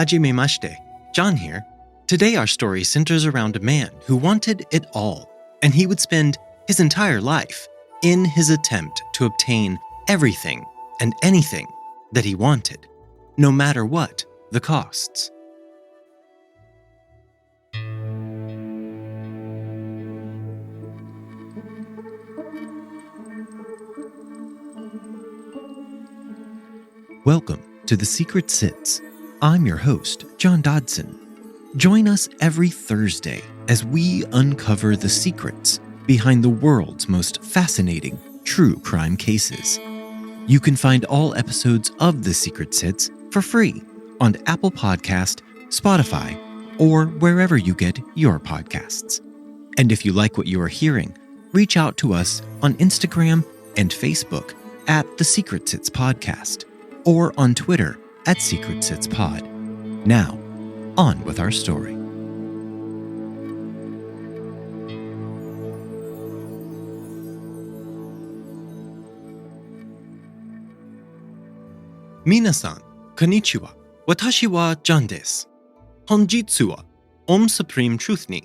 Hajimemashite, John here. Today our story centers around a man who wanted it all, and he would spend his entire life in his attempt to obtain everything and anything that he wanted, no matter what the costs. Welcome to The Secret Sits. I'm your host, John Dodson. Join us every Thursday as we uncover the secrets behind the world's most fascinating true crime cases. You can find all episodes of The Secret Sits for free on Apple Podcast, Spotify, or wherever you get your podcasts. And if you like what you are hearing, reach out to us on Instagram and Facebook at TheSecretSitsPodcast or on Twitter at SecretSitsPod. Now, on with our story. Minasan, konnichiwa. Watashi wa John desu. Honjitsu wa Om Supreme Truth ni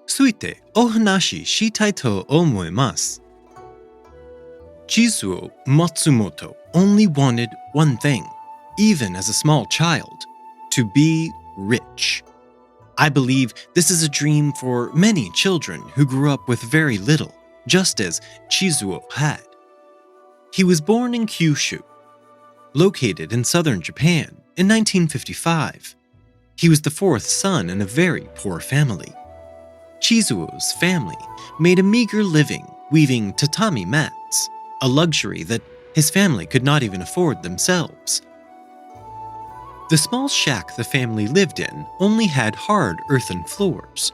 tsuite o hanashi shitai to omoimasu. Chizuo Matsumoto only wanted one thing, even as a small child: to be rich. I believe this is a dream for many children who grew up with very little, just as Chizuo had. He was born in Kyushu, located in southern Japan, in 1955. He was the fourth son in a very poor family. Chizuo's family made a meager living weaving tatami mats, a luxury that his family could not even afford themselves. The small shack the family lived in only had hard earthen floors.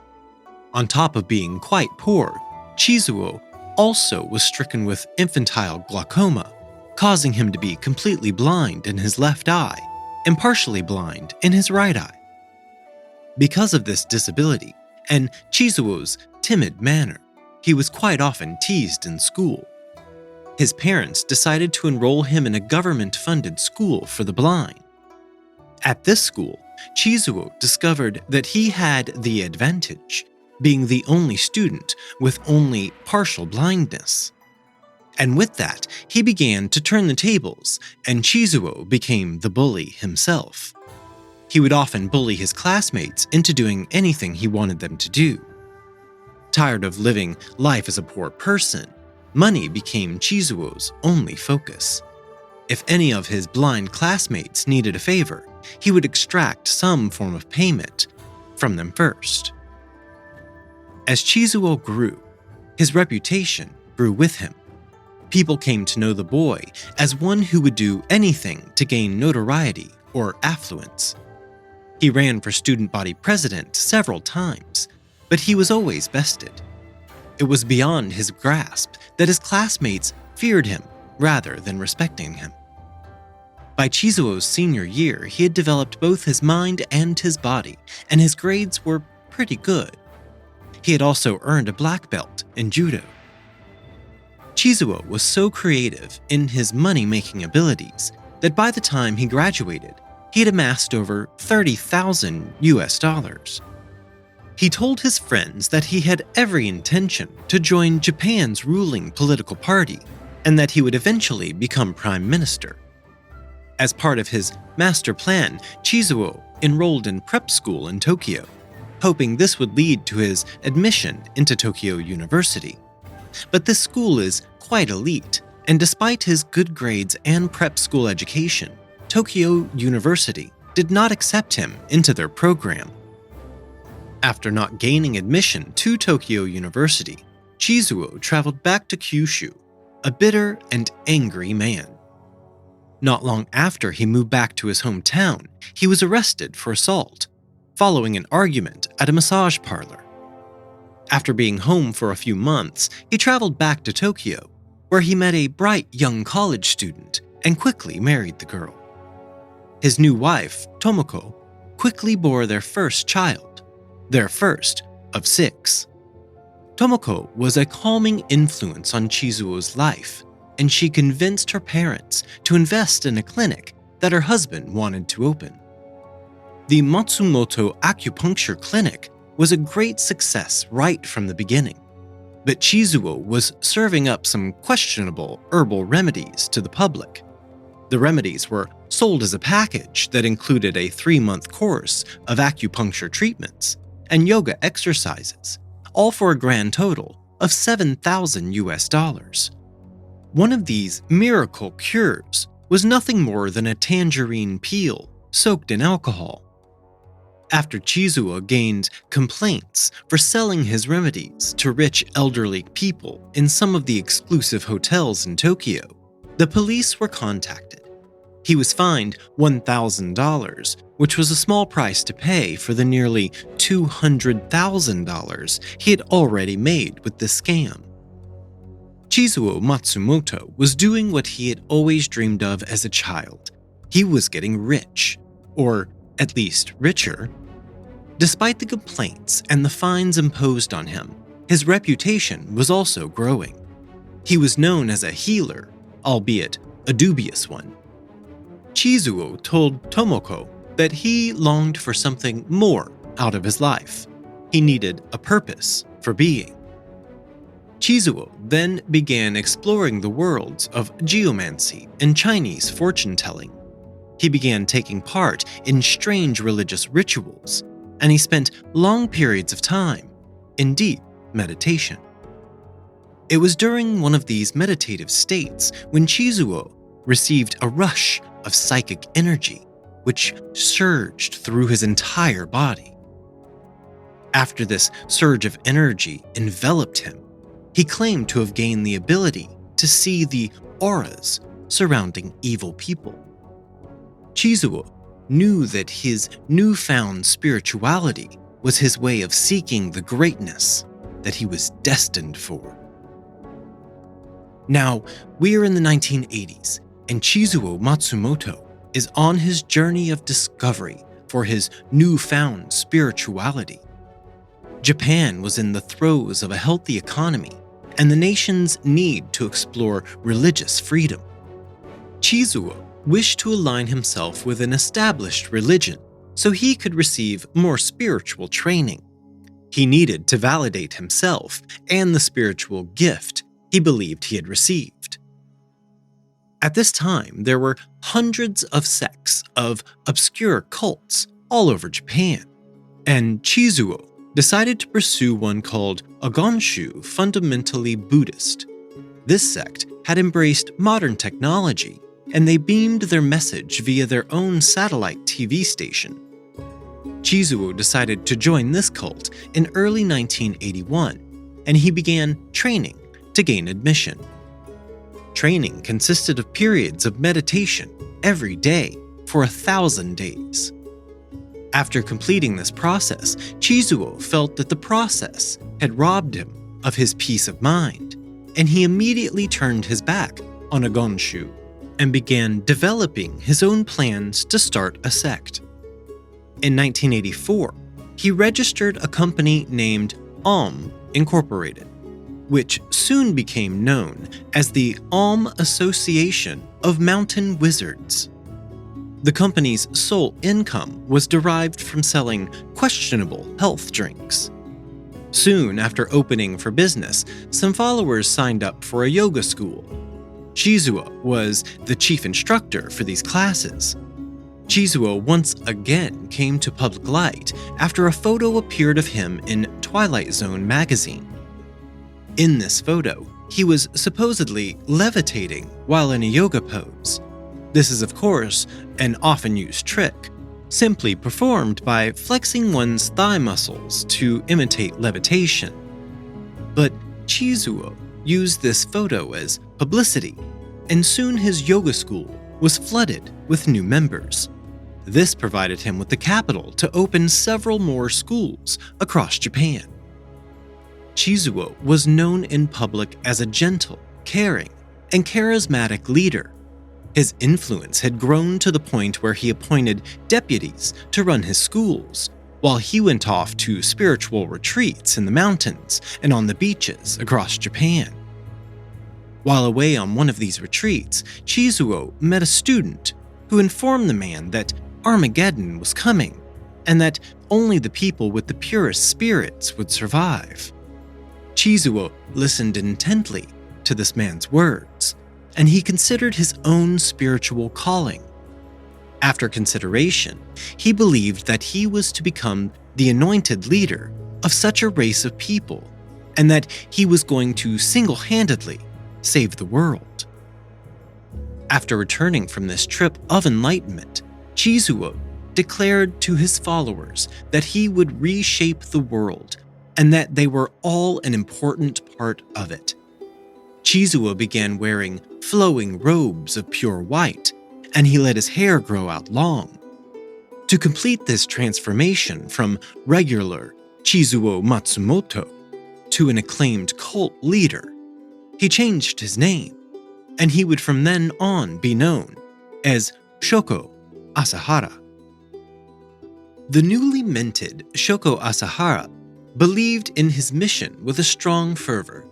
On top of being quite poor, Chizuo also was stricken with infantile glaucoma, causing him to be completely blind in his left eye and partially blind in his right eye. Because of this disability and Chizuo's timid manner, he was quite often teased in school. His parents decided to enroll him in a government-funded school for the blind. At this school, Chizuo discovered that he had the advantage, being the only student with only partial blindness. And with that, he began to turn the tables, and Chizuo became the bully himself. He would often bully his classmates into doing anything he wanted them to do. Tired of living life as a poor person, money became Chizuo's only focus. If any of his blind classmates needed a favor, he would extract some form of payment from them first. As Chizuo grew, his reputation grew with him. People came to know the boy as one who would do anything to gain notoriety or affluence. He ran for student body president several times, but he was always bested. It was beyond his grasp that his classmates feared him rather than respecting him. By Chizuo's senior year, he had developed both his mind and his body, and his grades were pretty good. He had also earned a black belt in judo. Chizuo was so creative in his money-making abilities that by the time he graduated, he had amassed over $30,000. He told his friends that he had every intention to join Japan's ruling political party and that he would eventually become prime minister. As part of his master plan, Chizuo enrolled in prep school in Tokyo, hoping this would lead to his admission into Tokyo University. But this school is quite elite, and despite his good grades and prep school education, Tokyo University did not accept him into their program. After not gaining admission to Tokyo University, Chizuo traveled back to Kyushu, a bitter and angry man. Not long after he moved back to his hometown, he was arrested for assault, following an argument at a massage parlor. After being home for a few months, he traveled back to Tokyo, where he met a bright young college student and quickly married the girl. His new wife, Tomoko, quickly bore their first child, their first of 6. Tomoko was a calming influence on Chizuo's life, and she convinced her parents to invest in a clinic that her husband wanted to open. The Matsumoto acupuncture clinic was a great success right from the beginning, but Chizuo was serving up some questionable herbal remedies to the public. The remedies were sold as a package that included a 3-month course of acupuncture treatments and yoga exercises, all for a grand total of $7,000. One of these miracle cures was nothing more than a tangerine peel soaked in alcohol. After Chizuo gained complaints for selling his remedies to rich elderly people in some of the exclusive hotels in Tokyo, the police were contacted. He was fined $1,000, which was a small price to pay for the nearly $200,000 he had already made with this scam. Chizuo Matsumoto was doing what he had always dreamed of as a child. He was getting rich, or at least richer. Despite the complaints and the fines imposed on him, his reputation was also growing. He was known as a healer, albeit a dubious one. Chizuo told Tomoko that he longed for something more out of his life. He needed a purpose for being. Chizuo then began exploring the worlds of geomancy and Chinese fortune-telling. He began taking part in strange religious rituals, and he spent long periods of time in deep meditation. It was during one of these meditative states when Chizuo received a rush of psychic energy, which surged through his entire body. After this surge of energy enveloped him, he claimed to have gained the ability to see the auras surrounding evil people. Chizuo knew that his newfound spirituality was his way of seeking the greatness that he was destined for. Now, we're in the 1980s, and Chizuo Matsumoto is on his journey of discovery for his newfound spirituality. Japan was in the throes of a healthy economy and the nation's need to explore religious freedom. Chizuo wished to align himself with an established religion so he could receive more spiritual training. He needed to validate himself and the spiritual gift he believed he had received. At this time, there were hundreds of sects of obscure cults all over Japan, and Chizuo decided to pursue one called Agonshu, fundamentally Buddhist. This sect had embraced modern technology, and they beamed their message via their own satellite TV station. Chizuo decided to join this cult in early 1981, and he began training to gain admission. Training consisted of periods of meditation every day for 1,000 days. After completing this process, Chizuo felt that the process had robbed him of his peace of mind, and he immediately turned his back on Agonshu and began developing his own plans to start a sect. In 1984, he registered a company named Aum Incorporated, which soon became known as the Aum Association of Mountain Wizards. The company's sole income was derived from selling questionable health drinks. Soon after opening for business, some followers signed up for a yoga school. Chizuo was the chief instructor for these classes. Chizuo once again came to public light after a photo appeared of him in Twilight Zone magazine. In this photo, he was supposedly levitating while in a yoga pose. This is, of course, an often used trick, simply performed by flexing one's thigh muscles to imitate levitation. But Chizuo used this photo as publicity, and soon his yoga school was flooded with new members. This provided him with the capital to open several more schools across Japan. Chizuo was known in public as a gentle, caring, and charismatic leader. His influence had grown to the point where he appointed deputies to run his schools, while he went off to spiritual retreats in the mountains and on the beaches across Japan. While away on one of these retreats, Chizuo met a student who informed the man that Armageddon was coming and that only the people with the purest spirits would survive. Chizuo listened intently to this man's words, and he considered his own spiritual calling. After consideration, he believed that he was to become the anointed leader of such a race of people, and that he was going to single-handedly save the world. After returning from this trip of enlightenment, Chizuo declared to his followers that he would reshape the world and that they were all an important part of it. Chizuo began wearing flowing robes of pure white, and he let his hair grow out long. To complete this transformation from regular Chizuo Matsumoto to an acclaimed cult leader, he changed his name, and he would from then on be known as Shoko Asahara. The newly minted Shoko Asahara believed in his mission with a strong fervor.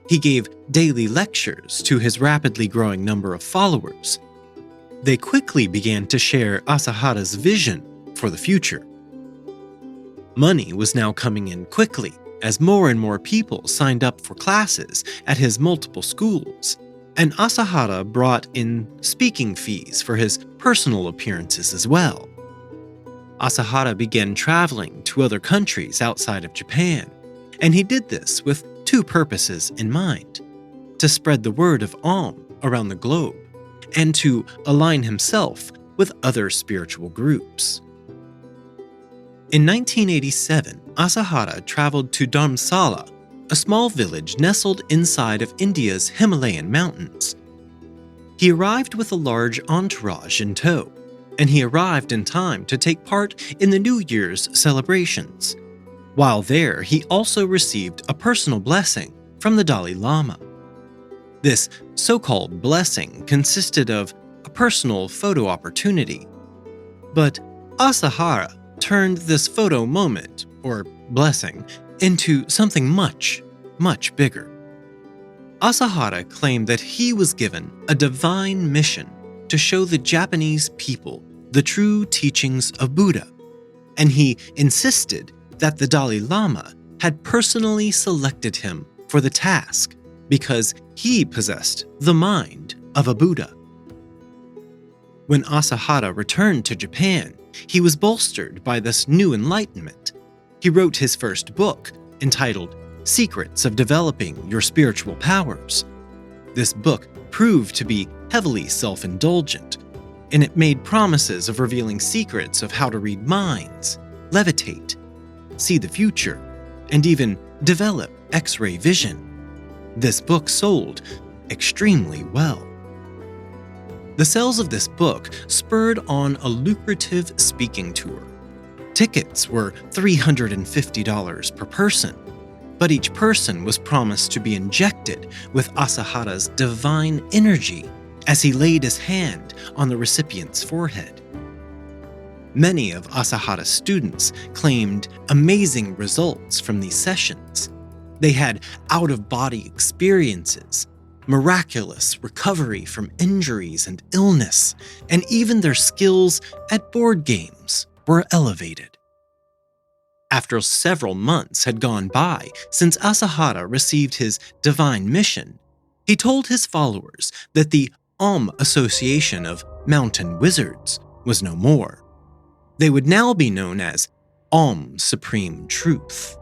He gave daily lectures to his rapidly growing number of followers. They quickly began to share Asahara's vision for the future. Money was now coming in quickly as more and more people signed up for classes at his multiple schools, and Asahara brought in speaking fees for his personal appearances as well. Asahara began traveling to other countries outside of Japan, and he did this with two purposes in mind: to spread the word of Aum around the globe, and to align himself with other spiritual groups. In 1987, Asahara traveled to Dharamsala, a small village nestled inside of India's Himalayan mountains. He arrived with a large entourage in tow, and he arrived in time to take part in the New Year's celebrations. While there, he also received a personal blessing from the Dalai Lama. This so-called blessing consisted of a personal photo opportunity. But Asahara turned this photo moment, or blessing, into something much, much bigger. Asahara claimed that he was given a divine mission to show the Japanese people the true teachings of Buddha, and he insisted that the Dalai Lama had personally selected him for the task because he possessed the mind of a Buddha. When Asahara returned to Japan, he was bolstered by this new enlightenment. He wrote his first book, entitled Secrets of Developing Your Spiritual Powers. This book proved to be heavily self-indulgent, and it made promises of revealing secrets of how to read minds, levitate, see the future, and even develop X-ray vision. This book sold extremely well. The sales of this book spurred on a lucrative speaking tour. Tickets were $350 per person, but each person was promised to be injected with Asahara's divine energy as he laid his hand on the recipient's forehead. Many of Asahara's students claimed amazing results from these sessions. They had out-of-body experiences, miraculous recovery from injuries and illness, and even their skills at board games were elevated. After several months had gone by since Asahara received his divine mission, he told his followers that the Aum Association of Mountain Wizards was no more. They would now be known as Aum Supreme Truth.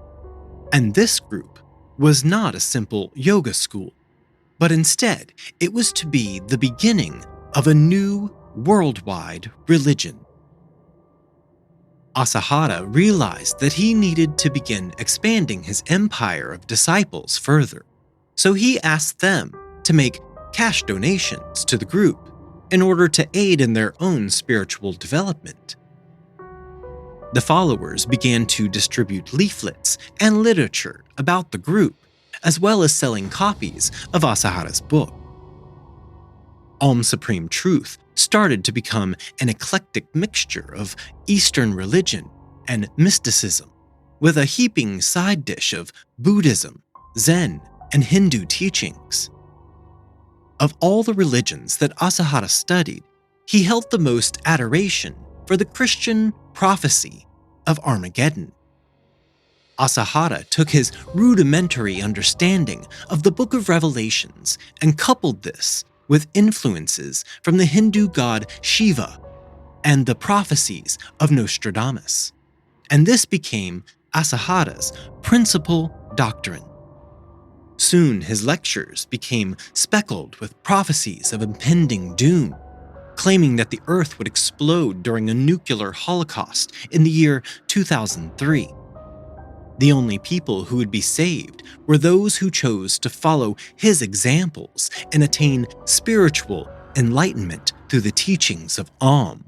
And this group was not a simple yoga school, but instead it was to be the beginning of a new worldwide religion. Asahara realized that he needed to begin expanding his empire of disciples further, so he asked them to make cash donations to the group in order to aid in their own spiritual development. The followers began to distribute leaflets and literature about the group, as well as selling copies of Asahara's book. Aum Supreme Truth started to become an eclectic mixture of Eastern religion and mysticism, with a heaping side dish of Buddhism, Zen, and Hindu teachings. Of all the religions that Asahara studied, he held the most adoration for the Christian prophecy of Armageddon. Asahara took his rudimentary understanding of the Book of Revelations and coupled this with influences from the Hindu god Shiva and the prophecies of Nostradamus. And this became Asahara's principal doctrine. Soon his lectures became speckled with prophecies of impending doom, claiming that the Earth would explode during a nuclear holocaust in the year 2003. The only people who would be saved were those who chose to follow his examples and attain spiritual enlightenment through the teachings of Om.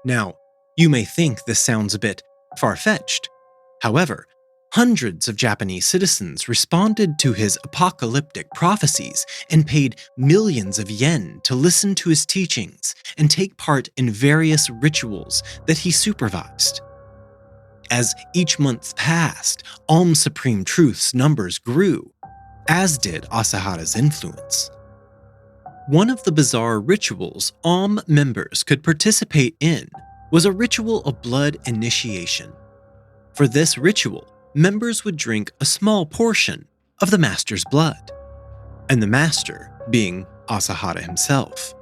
Now, you may think this sounds a bit far-fetched. However, hundreds of Japanese citizens responded to his apocalyptic prophecies and paid millions of yen to listen to his teachings and take part in various rituals that he supervised. As each month passed, Om's Supreme Truth's numbers grew, as did Asahara's influence. One of the bizarre rituals Om members could participate in was a ritual of blood initiation. For this ritual, members would drink a small portion of the master's blood, and the master being Asahara himself.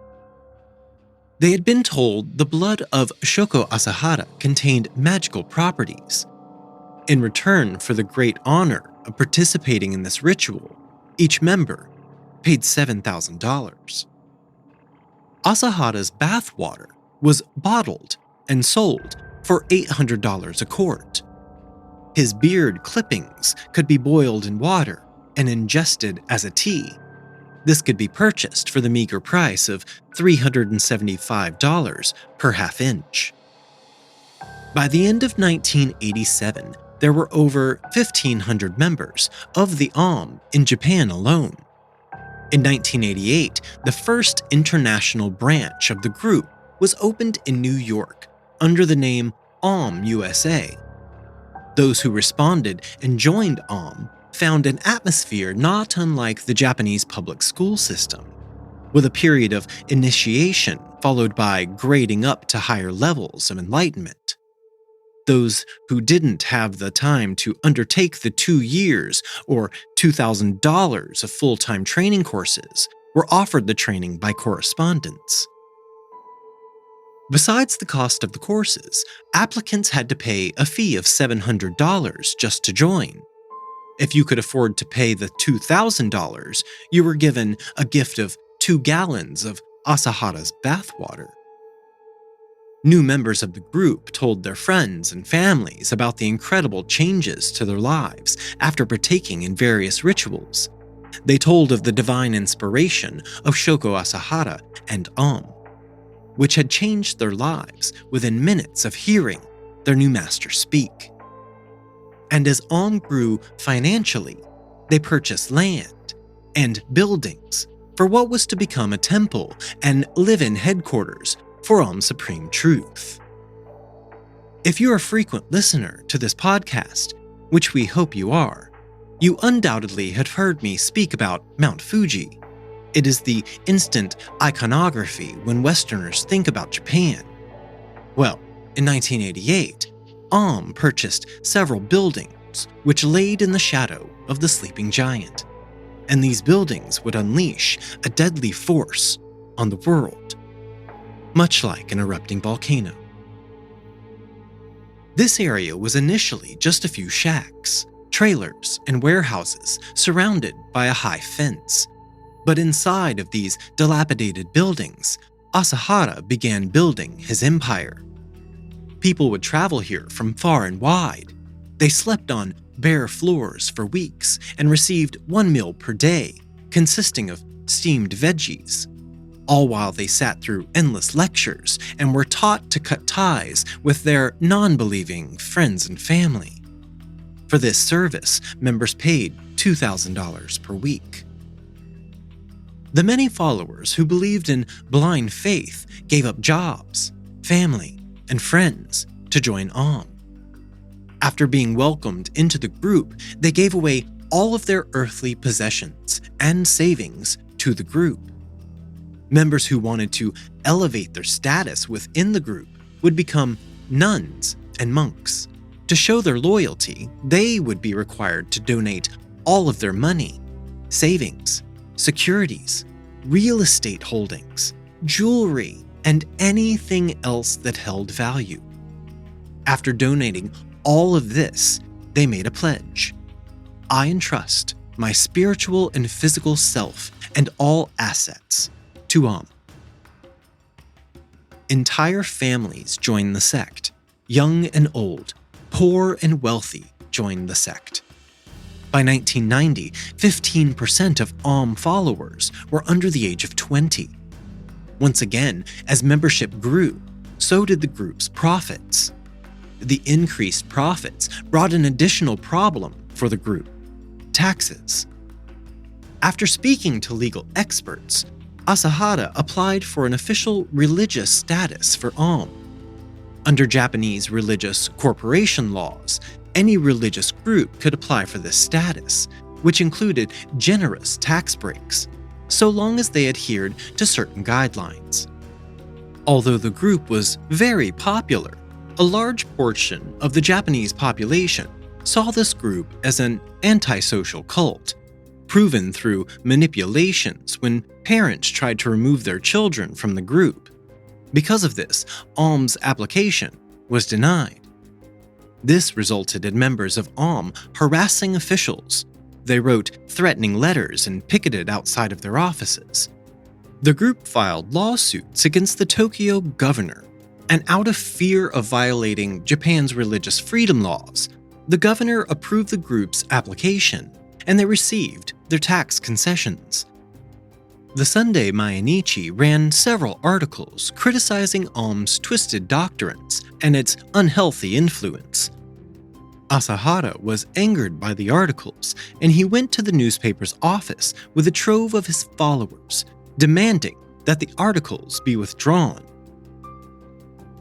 They had been told the blood of Shoko Asahara contained magical properties. In return for the great honor of participating in this ritual, each member paid $7,000. Asahara's bathwater was bottled and sold for $800 a quart. His beard clippings could be boiled in water and ingested as a tea. This could be purchased for the meager price of $375 per half inch. By the end of 1987, there were over 1,500 members of the Om in Japan alone. In 1988, the first international branch of the group was opened in New York under the name Om USA. Those who responded and joined Om found an atmosphere not unlike the Japanese public school system, with a period of initiation followed by grading up to higher levels of enlightenment. Those who didn't have the time to undertake the 2 years or $2,000 of full-time training courses were offered the training by correspondence. Besides the cost of the courses, applicants had to pay a fee of $700 just to join. If you could afford to pay the $2,000, you were given a gift of 2 gallons of Asahara's bathwater. New members of the group told their friends and families about the incredible changes to their lives after partaking in various rituals. They told of the divine inspiration of Shoko Asahara and Om, which had changed their lives within minutes of hearing their new master speak. And as Om grew financially, they purchased land and buildings for what was to become a temple and live-in headquarters for Om's Supreme Truth. If you're a frequent listener to this podcast, which we hope you are, you undoubtedly have heard me speak about Mount Fuji. It is the instant iconography when Westerners think about Japan. Well, in 1988, Om purchased several buildings which laid in the shadow of the sleeping giant, and these buildings would unleash a deadly force on the world, much like an erupting volcano. This area was initially just a few shacks, trailers, and warehouses surrounded by a high fence. But inside of these dilapidated buildings, Asahara began building his empire. People would travel here from far and wide. They slept on bare floors for weeks and received 1 meal per day, consisting of steamed veggies, all while they sat through endless lectures and were taught to cut ties with their non-believing friends and family. For this service, members paid $2,000 per week. The many followers who believed in blind faith gave up jobs, family, and friends to join Om. After being welcomed into the group, they gave away all of their earthly possessions and savings to the group. Members who wanted to elevate their status within the group would become nuns and monks. To show their loyalty, they would be required to donate all of their money, savings, securities, real estate holdings, jewelry, and anything else that held value. After donating all of this, they made a pledge. I entrust my spiritual and physical self and all assets to Om. Entire families joined the sect. Young and old, poor and wealthy joined the sect. By 1990, 15% of Om followers were under the age of 20. Once again, as membership grew, so did the group's profits. The increased profits brought an additional problem for the group: taxes. After speaking to legal experts, Asahara applied for an official religious status for Om. Under Japanese religious corporation laws, any religious group could apply for this status, which included generous tax breaks, so long as they adhered to certain guidelines. Although the group was very popular, a large portion of the Japanese population saw this group as an antisocial cult, proven through manipulations when parents tried to remove their children from the group. Because of this, Om's application was denied. This resulted in members of Om harassing officials. They wrote threatening letters and picketed outside of their offices. The group filed lawsuits against the Tokyo governor, and out of fear of violating Japan's religious freedom laws, the governor approved the group's application, and they received their tax concessions. The Sunday Mainichi ran several articles criticizing Om's twisted doctrines and its unhealthy influence. Asahara was angered by the articles, and he went to the newspaper's office with a trove of his followers, demanding that the articles be withdrawn.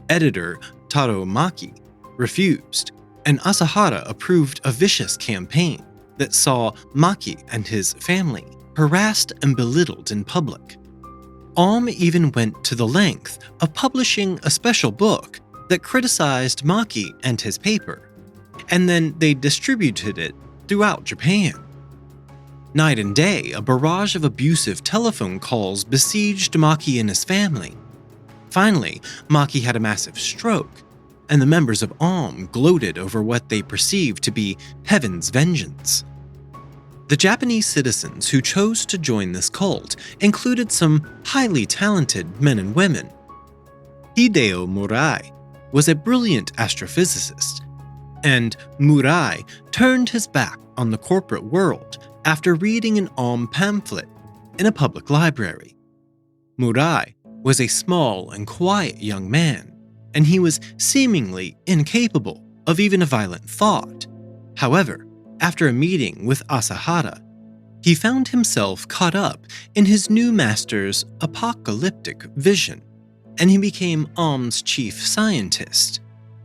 Editor Taro Maki refused, and Asahara approved a vicious campaign that saw Maki and his family harassed and belittled in public. Om even went to the length of publishing a special book that criticized Maki and his paper, and then they distributed it throughout Japan. Night and day, a barrage of abusive telephone calls besieged Maki and his family. Finally, Maki had a massive stroke, and the members of Om gloated over what they perceived to be heaven's vengeance. The Japanese citizens who chose to join this cult included some highly talented men and women. Hideo Murai was a brilliant astrophysicist, and Murai turned his back on the corporate world after reading an Om pamphlet in a public library. Murai was a small and quiet young man, and he was seemingly incapable of even a violent thought. However, after a meeting with Asahara, he found himself caught up in his new master's apocalyptic vision, and he became Om's chief scientist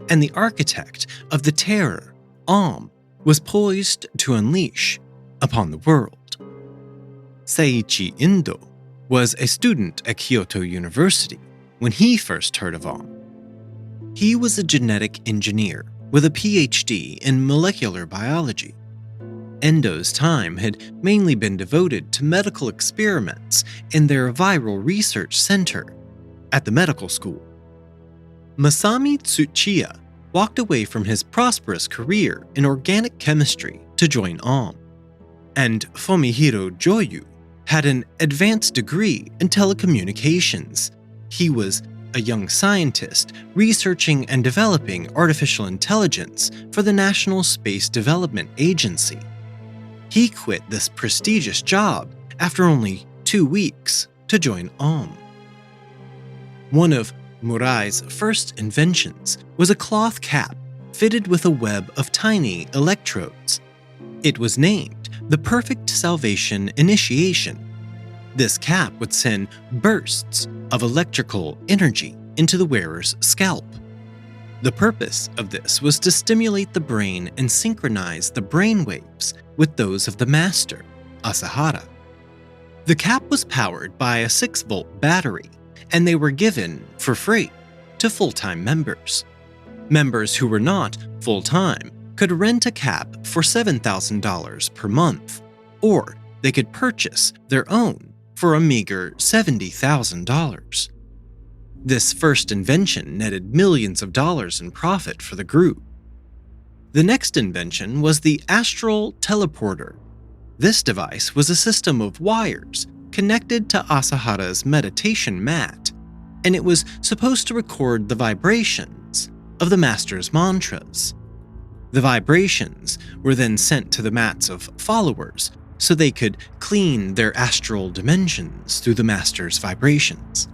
and the architect of the terror Om was poised to unleash upon the world. Seiichi Indo was a student at Kyoto University when he first heard of Om. He was a genetic engineer with a PhD in molecular biology. Endo's time had mainly been devoted to medical experiments in their viral research center at the medical school. Masami Tsuchiya walked away from his prosperous career in organic chemistry to join Om, and Fumihiro Joyu had an advanced degree in telecommunications. He was a young scientist researching and developing artificial intelligence for the National Space Development Agency. He quit this prestigious job after only 2 weeks to join Om. One of Murai's first inventions was a cloth cap fitted with a web of tiny electrodes. It was named the Perfect Salvation Initiation. This cap would send bursts of electrical energy into the wearer's scalp. The purpose of this was to stimulate the brain and synchronize the brain waves with those of the master, Asahara. The cap was powered by a 6-volt battery, and they were given for free to full-time members. Members who were not full-time could rent a cap for $7,000 per month, or they could purchase their own for a meager $70,000. This first invention netted millions of dollars in profit for the group. The next invention was the astral teleporter. This device was a system of wires connected to Asahara's meditation mat, and it was supposed to record the vibrations of the master's mantras. The vibrations were then sent to the mats of followers so they could clean their astral dimensions through the master's vibrations.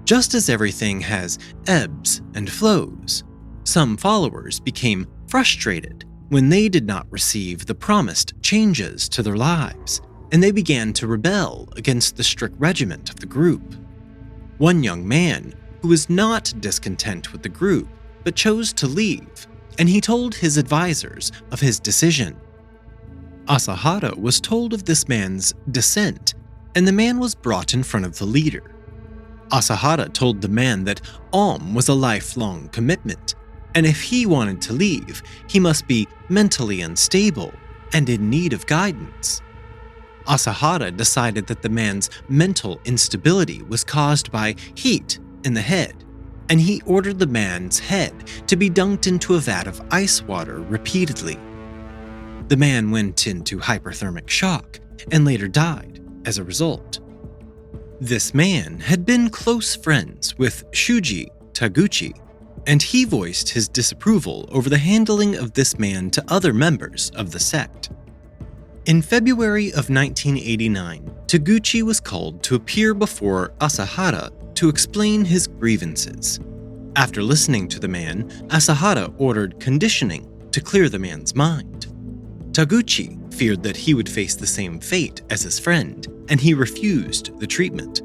Just as everything has ebbs and flows, some followers became frustrated when they did not receive the promised changes to their lives, and they began to rebel against the strict regiment of the group. One young man who was not discontent with the group but chose to leave, and he told his advisors of his decision. Asahara was told of this man's dissent, and the man was brought in front of the leader. Asahara told the man that Om was a lifelong commitment, and if he wanted to leave, he must be mentally unstable and in need of guidance. Asahara decided that the man's mental instability was caused by heat in the head, and he ordered the man's head to be dunked into a vat of ice water repeatedly. The man went into hyperthermic shock and later died as a result. This man had been close friends with Shuji Taguchi, and he voiced his disapproval over the handling of this man to other members of the sect. In February of 1989, Taguchi was called to appear before Asahara to explain his grievances. After listening to the man, Asahara ordered conditioning to clear the man's mind. Taguchi feared that he would face the same fate as his friend, and he refused the treatment.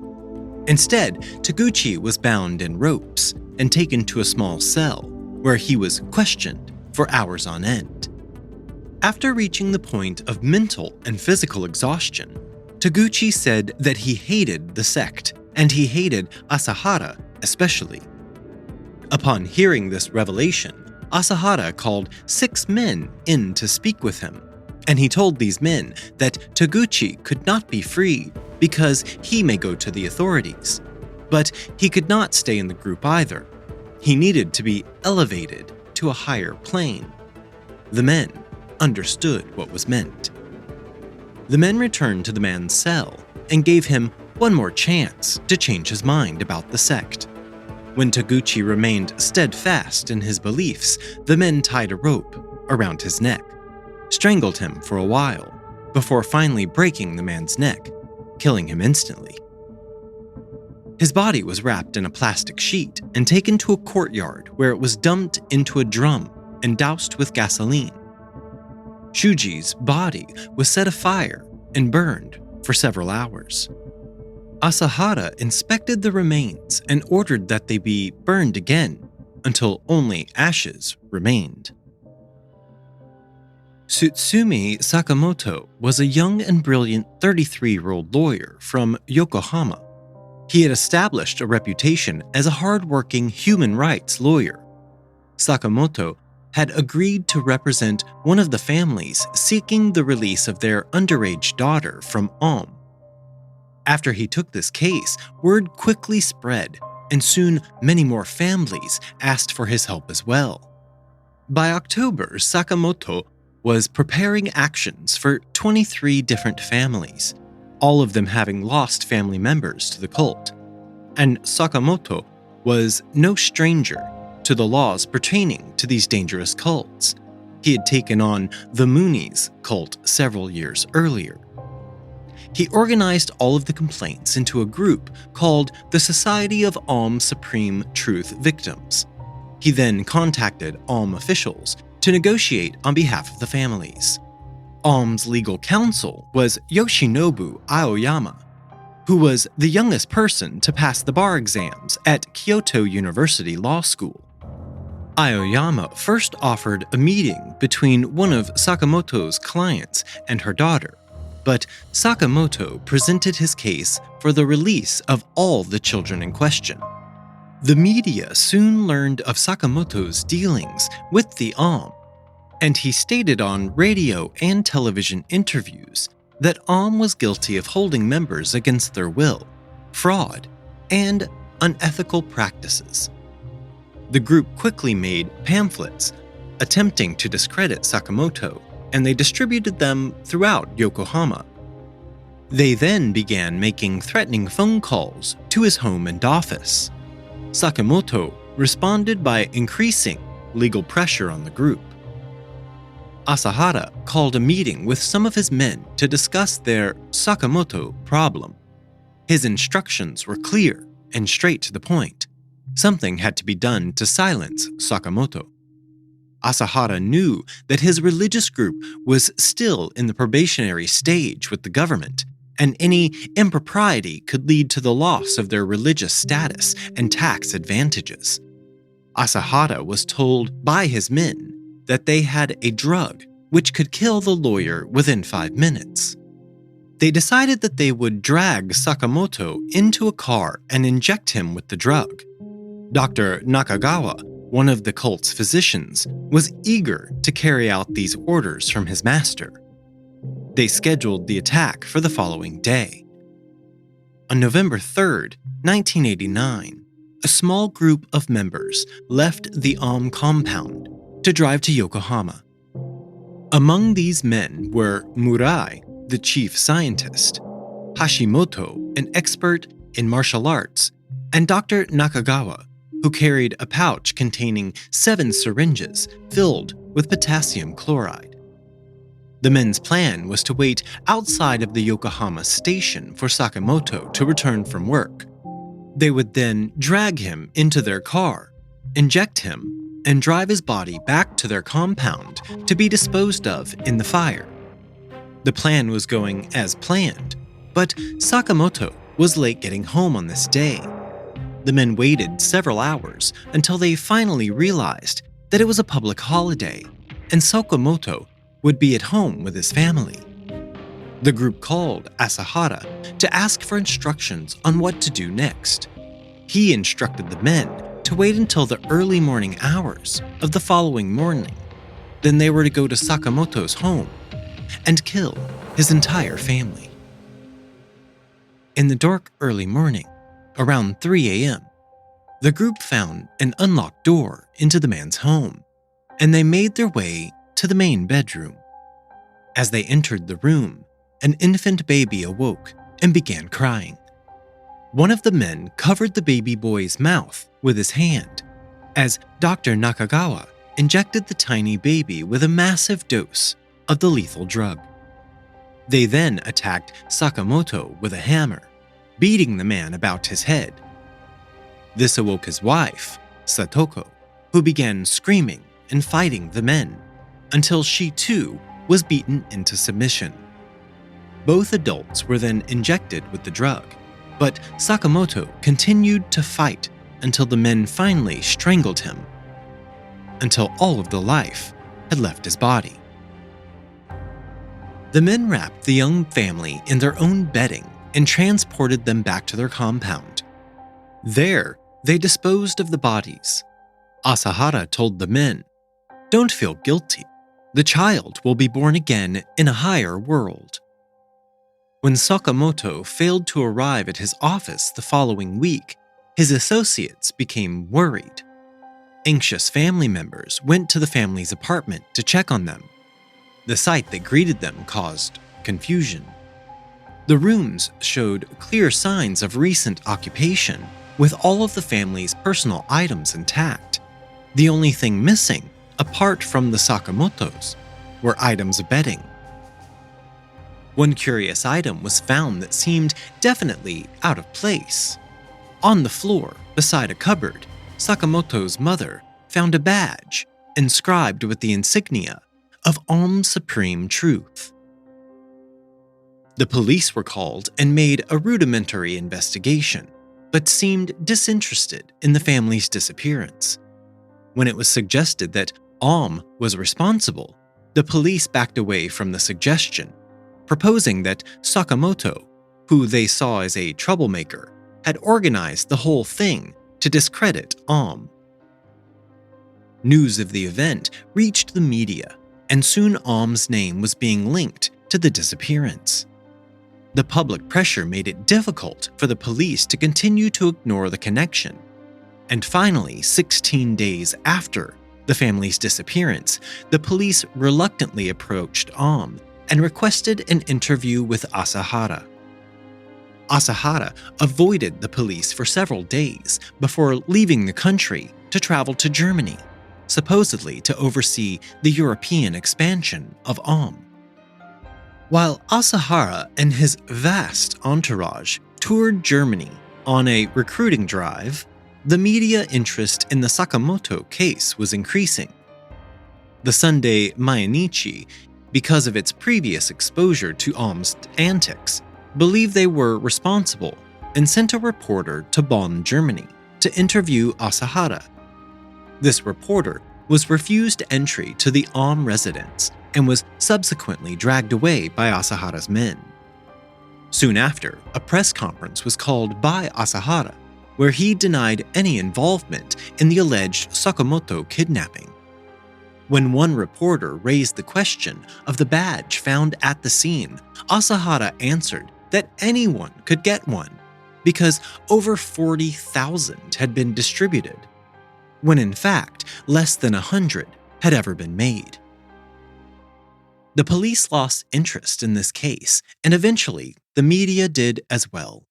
Instead, Taguchi was bound in ropes and taken to a small cell, where he was questioned for hours on end. After reaching the point of mental and physical exhaustion, Taguchi said that he hated the sect, and he hated Asahara especially. Upon hearing this revelation, Asahara called 6 men in to speak with him, and he told these men that Taguchi could not be freed because he may go to the authorities. But he could not stay in the group either. He needed to be elevated to a higher plane. The men understood what was meant. The men returned to the man's cell and gave him one more chance to change his mind about the sect. When Taguchi remained steadfast in his beliefs, the men tied a rope around his neck, strangled him for a while, before finally breaking the man's neck, killing him instantly. His body was wrapped in a plastic sheet and taken to a courtyard where it was dumped into a drum and doused with gasoline. Shuji's body was set afire and burned for several hours. Asahara inspected the remains and ordered that they be burned again until only ashes remained. Tsutsumi Sakamoto was a young and brilliant 33-year-old lawyer from Yokohama. He had established a reputation as a hard-working human rights lawyer. Sakamoto had agreed to represent one of the families seeking the release of their underage daughter from Om. After he took this case, word quickly spread, and soon many more families asked for his help as well. By October, Sakamoto was preparing actions for 23 different families, all of them having lost family members to the cult. And Sakamoto was no stranger to the laws pertaining to these dangerous cults. He had taken on the Moonies cult several years earlier. He organized all of the complaints into a group called the Society of Om Supreme Truth Victims. He then contacted Om officials to negotiate on behalf of the families. Om's legal counsel was Yoshinobu Aoyama, who was the youngest person to pass the bar exams at Kyoto University Law School. Aoyama first offered a meeting between one of Sakamoto's clients and her daughter, but Sakamoto presented his case for the release of all the children in question. The media soon learned of Sakamoto's dealings with the Aum, and he stated on radio and television interviews that Aum was guilty of holding members against their will, fraud, and unethical practices. The group quickly made pamphlets attempting to discredit Sakamoto, and they distributed them throughout Yokohama. They then began making threatening phone calls to his home and office. Sakamoto responded by increasing legal pressure on the group. Asahara called a meeting with some of his men to discuss their Sakamoto problem. His instructions were clear and straight to the point. Something had to be done to silence Sakamoto. Asahara knew that his religious group was still in the probationary stage with the government, and any impropriety could lead to the loss of their religious status and tax advantages. Asahara was told by his men that they had a drug which could kill the lawyer within 5 minutes. They decided that they would drag Sakamoto into a car and inject him with the drug. Dr. Nakagawa, one of the cult's physicians, was eager to carry out these orders from his master. They scheduled the attack for the following day. On November 3rd, 1989, a small group of members left the Aum compound to drive to Yokohama. Among these men were Murai, the chief scientist, Hashimoto, an expert in martial arts, and Dr. Nakagawa, who carried a pouch containing 7 syringes filled with potassium chloride. The men's plan was to wait outside of the Yokohama station for Sakamoto to return from work. They would then drag him into their car, inject him, and drive his body back to their compound to be disposed of in the fire. The plan was going as planned, but Sakamoto was late getting home on this day. The men waited several hours until they finally realized that it was a public holiday and Sakamoto would be at home with his family. The group called Asahara to ask for instructions on what to do next. He instructed the men to wait until the early morning hours of the following morning. Then they were to go to Sakamoto's home and kill his entire family. In the dark early morning, around 3 a.m., the group found an unlocked door into the man's home, and they made their way to the main bedroom. As they entered the room, an infant baby awoke and began crying. One of the men covered the baby boy's mouth with his hand as Dr. Nakagawa injected the tiny baby with a massive dose of the lethal drug. They then attacked Sakamoto with a hammer, beating the man about his head. This awoke his wife, Satoko, who began screaming and fighting the men until she too was beaten into submission. Both adults were then injected with the drug, but Sakamoto continued to fight until the men finally strangled him, until all of the life had left his body. The men wrapped the young family in their own bedding and transported them back to their compound. There, they disposed of the bodies. Asahara told the men, "Don't feel guilty. The child will be born again in a higher world." When Sakamoto failed to arrive at his office the following week, his associates became worried. Anxious family members went to the family's apartment to check on them. The sight that greeted them caused confusion. The rooms showed clear signs of recent occupation, with all of the family's personal items intact. The only thing missing, apart from the Sakamotos, were items of bedding. One curious item was found that seemed definitely out of place. On the floor, beside a cupboard, Sakamoto's mother found a badge inscribed with the insignia of Aum Supreme Truth. The police were called and made a rudimentary investigation, but seemed disinterested in the family's disappearance. When it was suggested that Aum was responsible, the police backed away from the suggestion, proposing that Sakamoto, who they saw as a troublemaker, had organized the whole thing to discredit News of the event reached the media, and soon Aum's name was being linked to the disappearance. The public pressure made it difficult for the police to continue to ignore the connection. And finally, 16 days after the family's disappearance, the police reluctantly approached Aum and requested an interview with Asahara. Asahara avoided the police for several days before leaving the country to travel to Germany, supposedly to oversee the European expansion of Aum. While Asahara and his vast entourage toured Germany on a recruiting drive, the media interest in the Sakamoto case was increasing. The Sunday Mainichi, because of its previous exposure to Aum's antics, believed they were responsible and sent a reporter to Bonn, Germany, to interview Asahara. This reporter was refused entry to the Aum residence and was subsequently dragged away by Asahara's men. Soon after, a press conference was called by Asahara, where he denied any involvement in the alleged Sakamoto kidnapping. When one reporter raised the question of the badge found at the scene, Asahara answered that anyone could get one, because over 40,000 had been distributed, when in fact less than 100 had ever been made. The police lost interest in this case, and eventually the media did as well.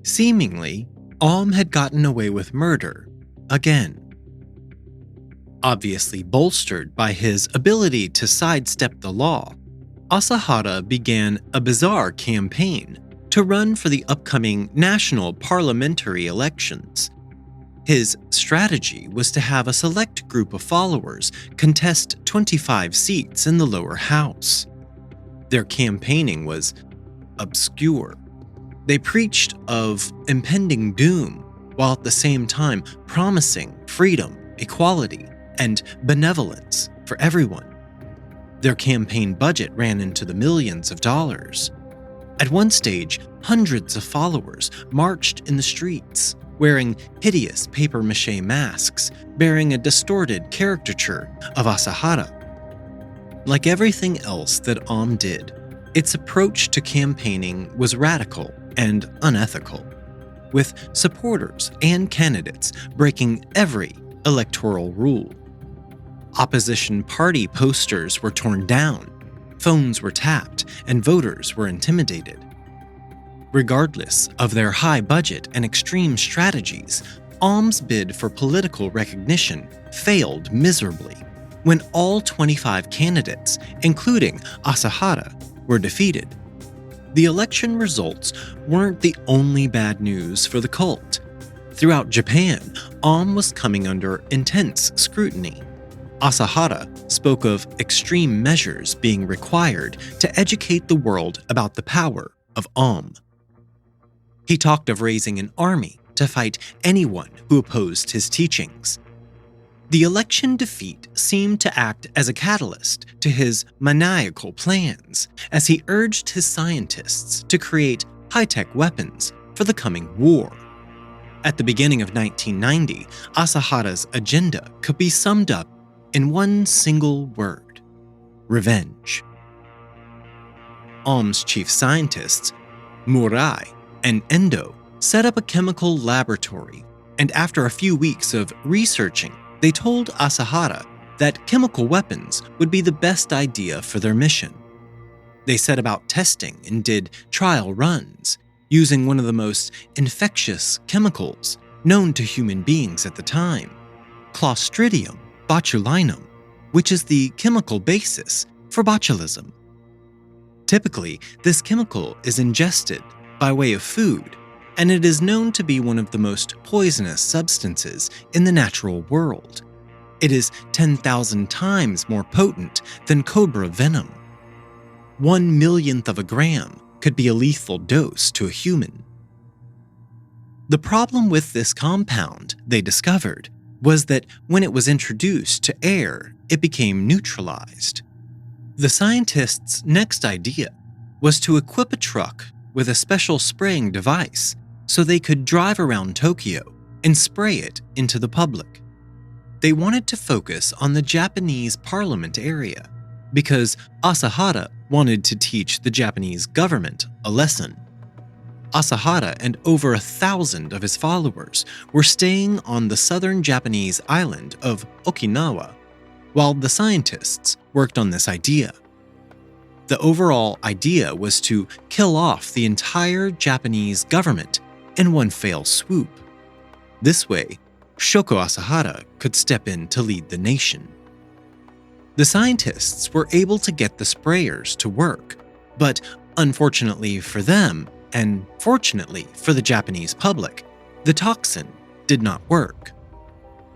Seemingly, Aum had gotten away with murder again. Obviously bolstered by his ability to sidestep the law, Asahara began a bizarre campaign to run for the upcoming national parliamentary elections. His strategy was to have a select group of followers contest 25 seats in the lower house. Their campaigning was obscure. They preached of impending doom, while at the same time promising freedom, equality, and benevolence for everyone. Their campaign budget ran into the millions of dollars. At one stage, hundreds of followers marched in the streets, wearing hideous papier-mâché masks, bearing a distorted caricature of Asahara. Like everything else that Aum did, its approach to campaigning was radical and unethical, with supporters and candidates breaking every electoral rule. Opposition party posters were torn down, phones were tapped, and voters were intimidated. Regardless of their high budget and extreme strategies, Aum's bid for political recognition failed miserably when all 25 candidates, including Asahara, were defeated. The election results weren't the only bad news for the cult. Throughout Japan, Aum was coming under intense scrutiny. Asahara spoke of extreme measures being required to educate the world about the power of Aum. He talked of raising an army to fight anyone who opposed his teachings. The election defeat seemed to act as a catalyst to his maniacal plans, as he urged his scientists to create high-tech weapons for the coming war. At the beginning of 1990, Asahara's agenda could be summed up in one single word: revenge. Aum's chief scientists, Murai and Endo, set up a chemical laboratory, and after a few weeks of researching, they told Asahara that chemical weapons would be the best idea for their mission. They set about testing and did trial runs, using one of the most infectious chemicals known to human beings at the time, Clostridium botulinum, which is the chemical basis for botulism. Typically, this chemical is ingested by way of food, and it is known to be one of the most poisonous substances in the natural world. It is 10,000 times more potent than cobra venom. 1/1,000,000th of a gram could be a lethal dose to a human. The problem with this compound, they discovered, was that when it was introduced to air, it became neutralized. The scientists' next idea was to equip a truck with a special spraying device so they could drive around Tokyo and spray it into the public. They wanted to focus on the Japanese parliament area because Asahara wanted to teach the Japanese government a lesson. Asahara and over 1,000 of his followers were staying on the southern Japanese island of Okinawa, while the scientists worked on this idea. The overall idea was to kill off the entire Japanese government in one fell swoop. This way, Shoko Asahara could step in to lead the nation. The scientists were able to get the sprayers to work, but unfortunately for them, and fortunately for the Japanese public, the toxin did not work.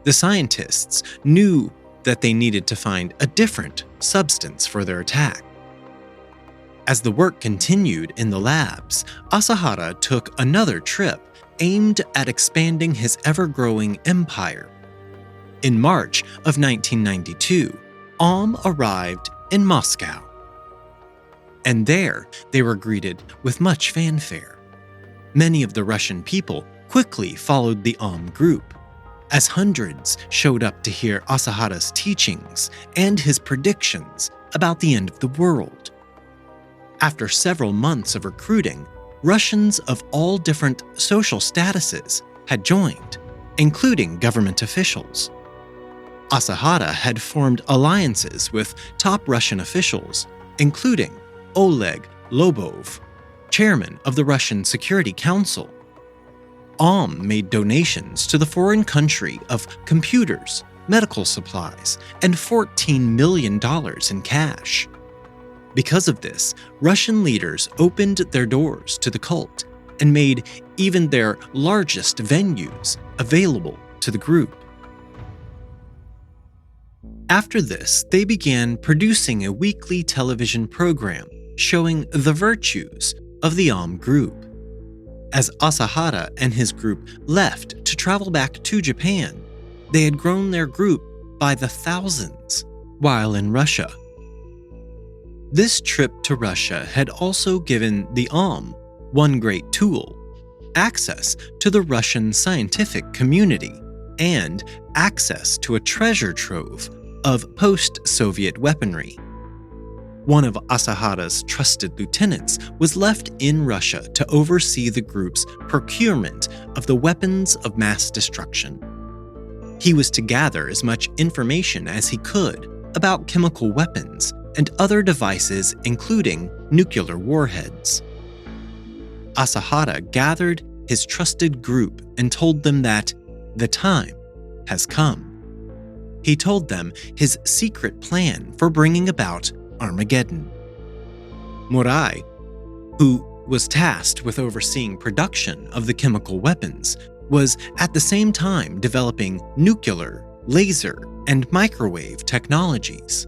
The scientists knew that they needed to find a different substance for their attack. As the work continued in the labs, Asahara took another trip aimed at expanding his ever-growing empire. In March of 1992, arrived in Moscow. And there, they were greeted with much fanfare. Many of the Russian people quickly followed the group, as hundreds showed up to hear Asahara's teachings and his predictions about the end of the world. After several months of recruiting, Russians of all different social statuses had joined, including government officials. Asahara had formed alliances with top Russian officials, including Oleg Lobov, chairman of the Russian Security Council. Made donations to the foreign country of computers, medical supplies, and $14 million in cash. Because of this, Russian leaders opened their doors to the cult and made even their largest venues available to the group. After this, they began producing a weekly television program showing the virtues of the group. As Asahara and his group left to travel back to Japan, they had grown their group by the thousands while in Russia. This trip to Russia had also given the one great tool: access to the Russian scientific community and access to a treasure trove of post-Soviet weaponry. One of Asahara's trusted lieutenants was left in Russia to oversee the group's procurement of the weapons of mass destruction. He was to gather as much information as he could about chemical weapons and other devices, including nuclear warheads. Asahara gathered his trusted group and told them that the time has come. He told them his secret plan for bringing about Armageddon. Murai, who was tasked with overseeing production of the chemical weapons, was at the same time developing nuclear, laser, and microwave technologies.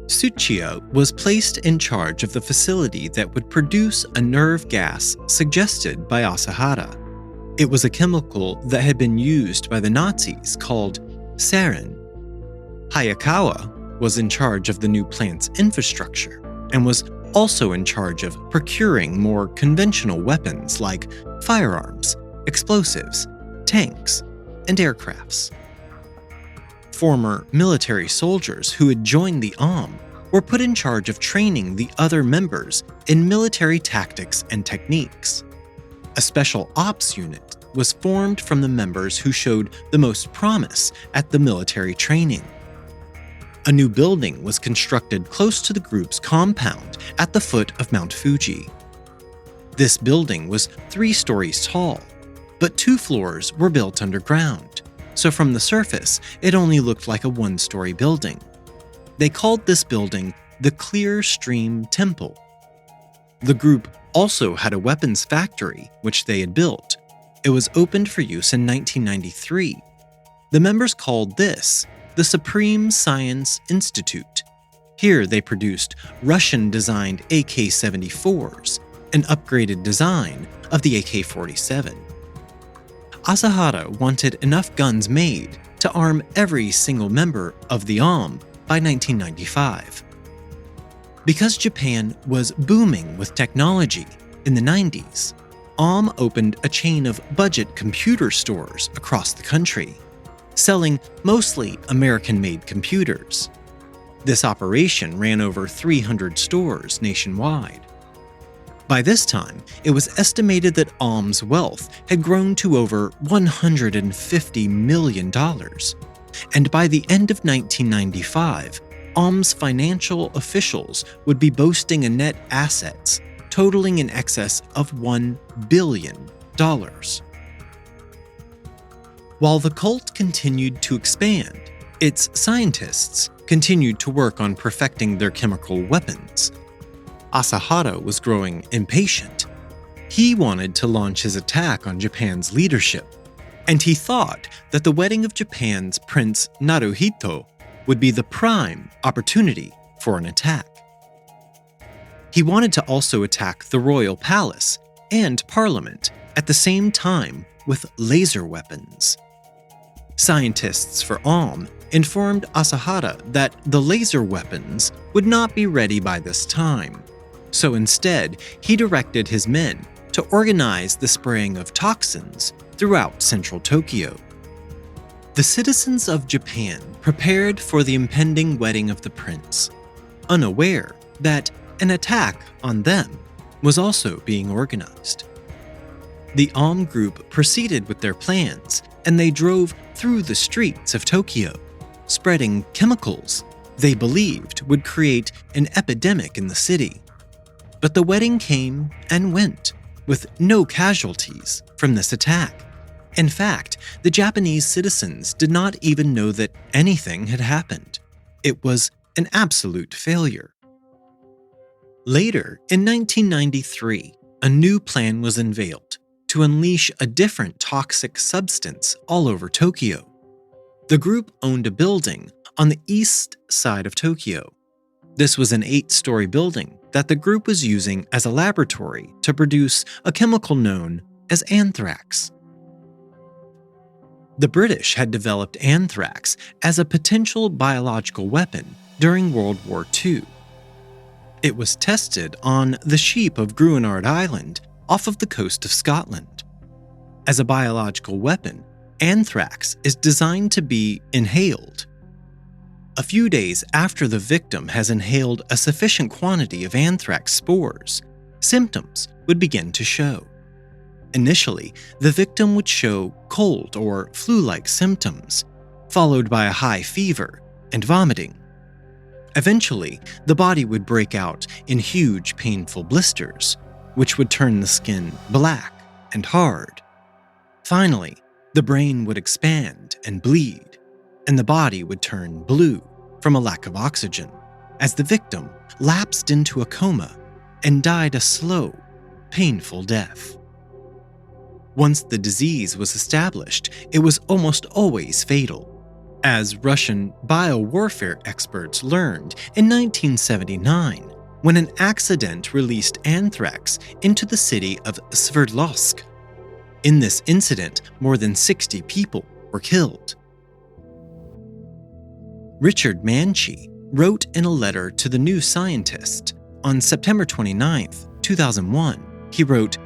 Tsuchiya was placed in charge of the facility that would produce a nerve gas suggested by Asahara. It was a chemical that had been used by the Nazis called sarin. Hayakawa was in charge of the new plant's infrastructure and was also in charge of procuring more conventional weapons like firearms, explosives, tanks, and aircrafts. Former military soldiers who had joined the were put in charge of training the other members in military tactics and techniques. A special ops unit was formed from the members who showed the most promise at the military training. A new building was constructed close to the group's compound at the foot of Mount Fuji. This building was 3 stories tall, but 2 floors were built underground, so from the surface, it only looked like a 1-story building. They called this building the Clear Stream Temple. The group also had a weapons factory, which they had built. It was opened for use in 1993. The members called this the Supreme Science Institute. Here they produced Russian-designed AK-74s, an upgraded design of the AK-47. Asahara wanted enough guns made to arm every single member of the by 1995. Because Japan was booming with technology in the 90s, opened a chain of budget computer stores across the country, selling mostly American-made computers. This operation ran over 300 stores nationwide. By this time, it was estimated that Alm's wealth had grown to over $150 million. And by the end of 1995, Alm's financial officials would be boasting a net assets totaling in excess of $1 billion. While the cult continued to expand, its scientists continued to work on perfecting their chemical weapons. Asahara was growing impatient. He wanted to launch his attack on Japan's leadership, and he thought that the wedding of Japan's Prince Naruhito would be the prime opportunity for an attack. He wanted to also attack the royal palace and parliament at the same time with laser weapons. Scientists for Alm informed Asahara that the laser weapons would not be ready by this time, so instead he directed his men to organize the spraying of toxins throughout central Tokyo. The citizens of Japan prepared for the impending wedding of the prince, unaware that an attack on them was also being organized. The Alm group proceeded with their plans, and they drove through the streets of Tokyo, spreading chemicals they believed would create an epidemic in the city. But the wedding came and went, with no casualties from this attack. In fact, the Japanese citizens did not even know that anything had happened. It was an absolute failure. Later, in 1993, a new plan was unveiled to unleash a different toxic substance all over Tokyo. The group owned a building on the east side of Tokyo. This was an 8-story building that the group was using as a laboratory to produce a chemical known as anthrax. The British had developed anthrax as a potential biological weapon during World War II. It was tested on the sheep of Gruinard Island off of the coast of Scotland. As a biological weapon, anthrax is designed to be inhaled. A few days after the victim has inhaled a sufficient quantity of anthrax spores, symptoms would begin to show. Initially, the victim would show cold or flu-like symptoms, followed by a high fever and vomiting. Eventually, the body would break out in huge, painful blisters, which would turn the skin black and hard. Finally, the brain would expand and bleed, and the body would turn blue from a lack of oxygen, as the victim lapsed into a coma and died a slow, painful death. Once the disease was established, it was almost always fatal, as Russian biowarfare experts learned in 1979 when an accident released anthrax into the city of Sverdlovsk. In this incident, more than 60 people were killed. Richard Manchi wrote in a letter to the New Scientist on September 29, 2001, he wrote,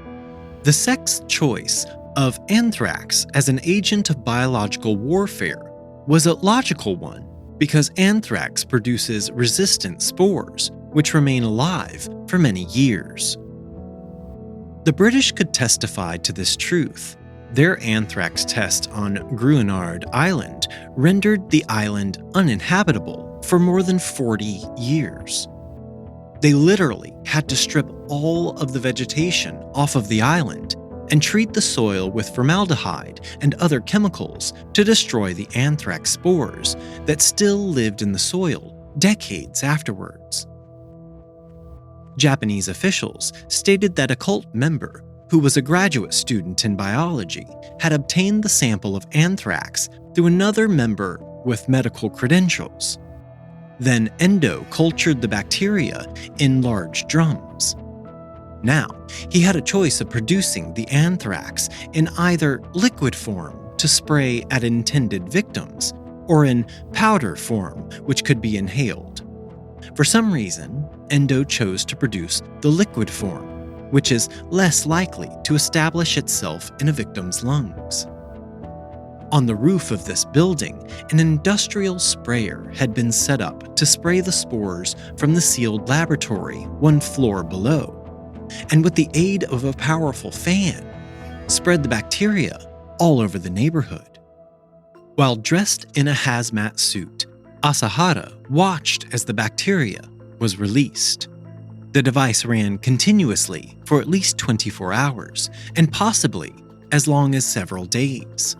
"The sex choice of anthrax as an agent of biological warfare was a logical one because anthrax produces resistant spores which remain alive for many years." The British could testify to this truth. Their anthrax test on Gruinard Island rendered the island uninhabitable for more than 40 years. They literally had to strip all of the vegetation off of the island and treat the soil with formaldehyde and other chemicals to destroy the anthrax spores that still lived in the soil decades afterwards. Japanese officials stated that a cult member, who was a graduate student in biology, had obtained the sample of anthrax through another member with medical credentials. Then Endo cultured the bacteria in large drums. Now, he had a choice of producing the anthrax in either liquid form to spray at intended victims, or in powder form, which could be inhaled. For some reason, Endo chose to produce the liquid form, which is less likely to establish itself in a victim's lungs. On the roof of this building, an industrial sprayer had been set up to spray the spores from the sealed laboratory 1 floor below, and with the aid of a powerful fan, spread the bacteria all over the neighborhood. While dressed in a hazmat suit, Asahara watched as the bacteria was released. The device ran continuously for at least 24 hours, and possibly as long as several days.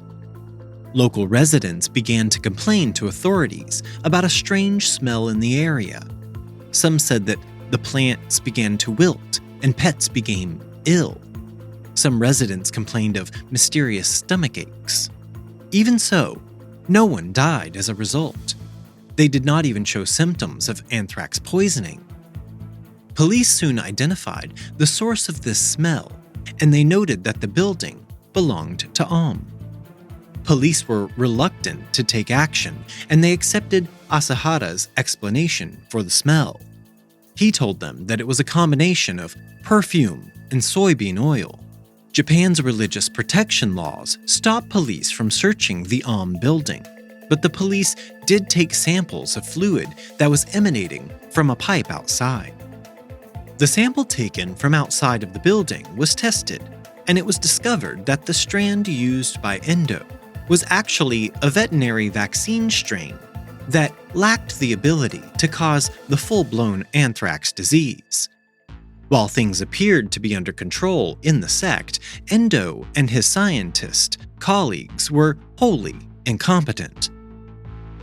Local residents began to complain to authorities about a strange smell in the area. Some said that the plants began to wilt and pets became ill. Some residents complained of mysterious stomach aches. Even so, no one died as a result. They did not even show symptoms of anthrax poisoning. Police soon identified the source of this smell, and they noted that the building belonged to Police were reluctant to take action, and they accepted Asahara's explanation for the smell. He told them that it was a combination of perfume and soybean oil. Japan's religious protection laws stopped police from searching the building, but the police did take samples of fluid that was emanating from a pipe outside. The sample taken from outside of the building was tested, and it was discovered that the strand used by Endo was actually a veterinary vaccine strain that lacked the ability to cause the full-blown anthrax disease. While things appeared to be under control in the sect, Endo and his scientist colleagues were wholly incompetent.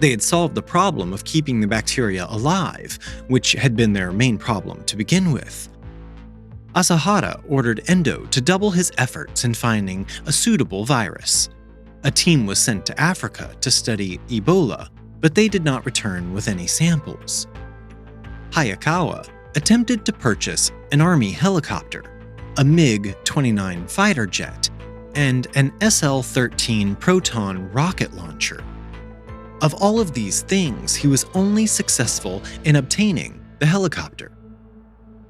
They had solved the problem of keeping the bacteria alive, which had been their main problem to begin with. Asahara ordered Endo to double his efforts in finding a suitable virus. A team was sent to Africa to study Ebola, but they did not return with any samples. Hayakawa attempted to purchase an army helicopter, a MiG-29 fighter jet, and an SL-13 Proton rocket launcher. Of all of these things, he was only successful in obtaining the helicopter.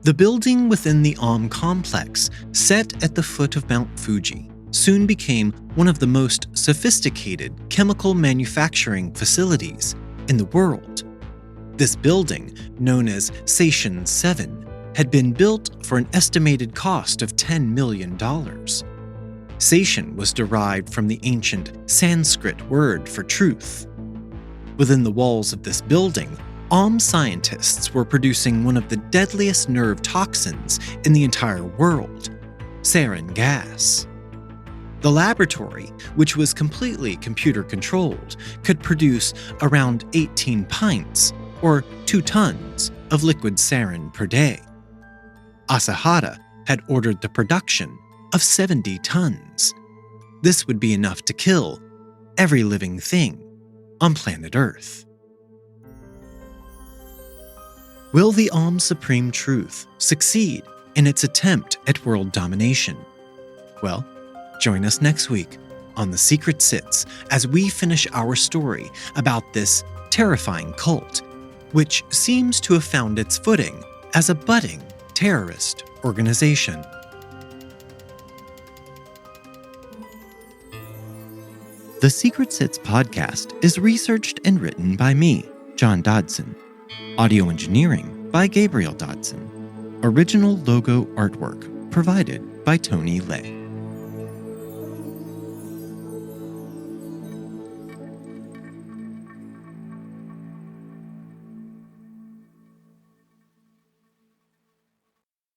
The building within the complex, set at the foot of Mount Fuji, soon became one of the most sophisticated chemical manufacturing facilities in the world. This building, known as Seishin 7, had been built for an estimated cost of $10 million. Seishin was derived from the ancient Sanskrit word for truth. Within the walls of this building, scientists were producing one of the deadliest nerve toxins in the entire world, sarin gas. The laboratory, which was completely computer-controlled, could produce around 18 pints, or 2 tons, of liquid sarin per day. Asahara had ordered the production of 70 tons. This would be enough to kill every living thing on planet Earth. Will the Supreme Truth succeed in its attempt at world domination? Well, join us next week on The Secret Sits as we finish our story about this terrifying cult, which seems to have found its footing as a budding terrorist organization. The Secret Sits podcast is researched and written by me, John Dodson. Audio engineering by Gabriel Dodson. Original logo artwork provided by Tony Lay.